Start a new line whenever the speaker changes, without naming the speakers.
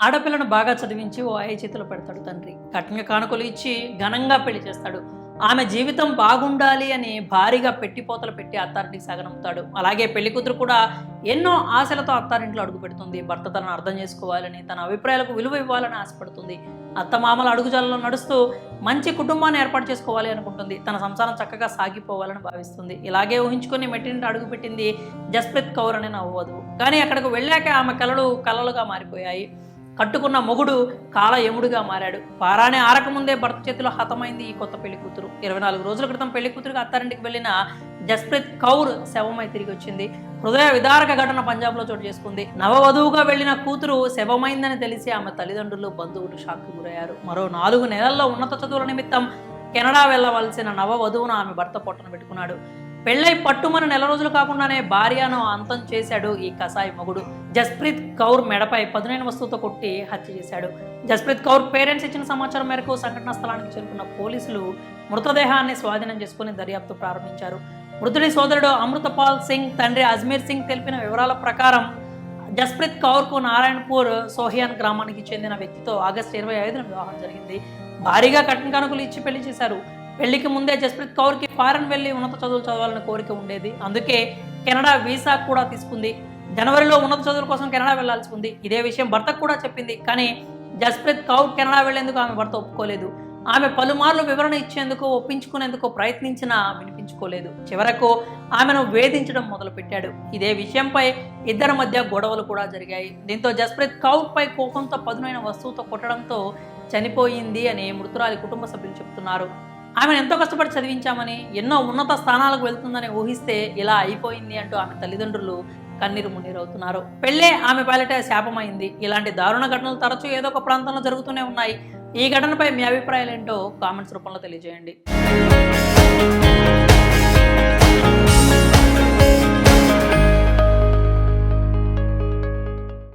ఆడపిల్లను బాగా చదివించి ఓ చేతిలో పెడతాడు తండ్రి. కట్న కానుకలు ఇచ్చి ఘనంగా పెళ్లి చేస్తాడు. ఆమె జీవితం బాగుండాలి అని భారీగా పెట్టిపోతలు పెట్టి అత్తారింటికి సాగనంపుతాడు. అలాగే పెళ్లి కూతురు కూడా ఎన్నో ఆశలతో అత్తారింట్లో అడుగు పెడుతుంది. భర్త తనను అర్థం చేసుకోవాలని, తన అభిప్రాయాలకు విలువ ఇవ్వాలని ఆశపడుతుంది. అత్తమామల అడుగుజాలలో నడుస్తూ మంచి కుటుంబాన్ని ఏర్పాటు చేసుకోవాలి అనుకుంటుంది. తన సంసారం చక్కగా సాగిపోవాలని భావిస్తుంది. ఇలాగే ఊహించుకొని మెట్టింటి అడుగుపెట్టింది జస్ప్రీత్ కౌర్ అనే నవ్వదు. కానీ అక్కడికి వెళ్ళాక ఆమె కలలు కలలుగా మారిపోయాయి. కట్టుకున్న మొగుడు కాల యముడుగా మారాడు. పారానే ఆరకముందే భర్త చేతిలో హతమైంది ఈ కొత్త పెళ్లి కూతురు. 24 రోజుల క్రితం పెళ్లి కూతురుగా అత్తారింటికి వెళ్లిన జస్ప్రీత్ కౌర్ శవమై తిరిగి వచ్చింది. హృదయ విదారక ఘటన పంజాబ్లో చోటు చేసుకుంది. నవవధువుగా వెళ్లిన కూతురు శవమైందని తెలిసి ఆమె తల్లిదండ్రులు, బంధువులు షాక్కు గురయ్యారు. మరో 4 నెలల్లో ఉన్నత చదువుల నిమిత్తం కెనడా వెళ్లవలసిన నవవధువును ఆమె భర్త పొట్టన పెట్టుకున్నాడు. పెళ్లై పట్టుమని నెల రోజులు కాకుండానే భార్యను అంతం చేశాడు ఈ కసాయి మొగుడు. జస్ప్రీత్ కౌర్ మెడపై పదునైన వస్తువుతో కొట్టి హత్య చేశాడు. జస్ప్రీత్ కౌర్ పేరెంట్స్ ఇచ్చిన సమాచారం మేరకు సంఘటనా స్థలానికి చేరుకున్న పోలీసులు మృతదేహాన్ని స్వాధీనం చేసుకుని దర్యాప్తు ప్రారంభించారు. మృతుడి సోదరుడు అమృతపాల్ సింగ్, తండ్రి అజ్మీర్ సింగ్ తెలిపిన వివరాల ప్రకారం జస్ప్రీత్ కౌర్కు నారాయణపూర్ సోహియాన్ గ్రామానికి చెందిన వ్యక్తితో ఆగస్టు 25న వివాహం జరిగింది. భారీగా కట్న కానుకలు ఇచ్చి పెళ్లి చేశారు. పెళ్లికి ముందే జస్ప్రీత్ కౌర్కి ఫారెన్ వెళ్లి ఉన్నత చదువులు చదవాలని కోరిక ఉండేది. అందుకే కెనడా వీసా కూడా తీసుకుంది. జనవరిలో ఉన్నత చదువుల కోసం కెనడా వెళ్లాల్సి ఉంది. ఇదే విషయం భర్తకు కూడా చెప్పింది. కానీ జస్ప్రీత్ కౌర్ కెనడా వెళ్లేందుకు ఆమె భర్త ఒప్పుకోలేదు. ఆమె పలుమార్లు వివరణ ఇచ్చేందుకు, ఒప్పించుకునేందుకు ప్రయత్నించినా వినిపించుకోలేదు. చివరకు ఆమెను వేధించడం మొదలుపెట్టాడు. ఇదే విషయంపై ఇద్దరి మధ్య గొడవలు కూడా జరిగాయి. దీంతో జస్ప్రీత్ కౌర్ పై కోపంతో పదునైన వస్తువుతో కొట్టడంతో చనిపోయింది అని మృతురాలి కుటుంబ సభ్యులు చెబుతున్నారు. ఆమెను ఎంతో కష్టపడి చదివించామని, ఎన్నో ఉన్నత స్థానాలకు వెళ్తుందని ఊహిస్తే ఇలా అయిపోయింది అంటూ ఆమె తల్లిదండ్రులు కన్నీరు మున్నీరవుతున్నారు. పెళ్లే ఆమె పాలిట శాపమైంది. ఇలాంటి దారుణ ఘటనలు తరచూ ఏదో ఒక ప్రాంతంలో జరుగుతూనే ఉన్నాయి. ఈ ఘటనపై మీ అభిప్రాయాలు ఏంటో కామెంట్స్ రూపంలో తెలియజేయండి.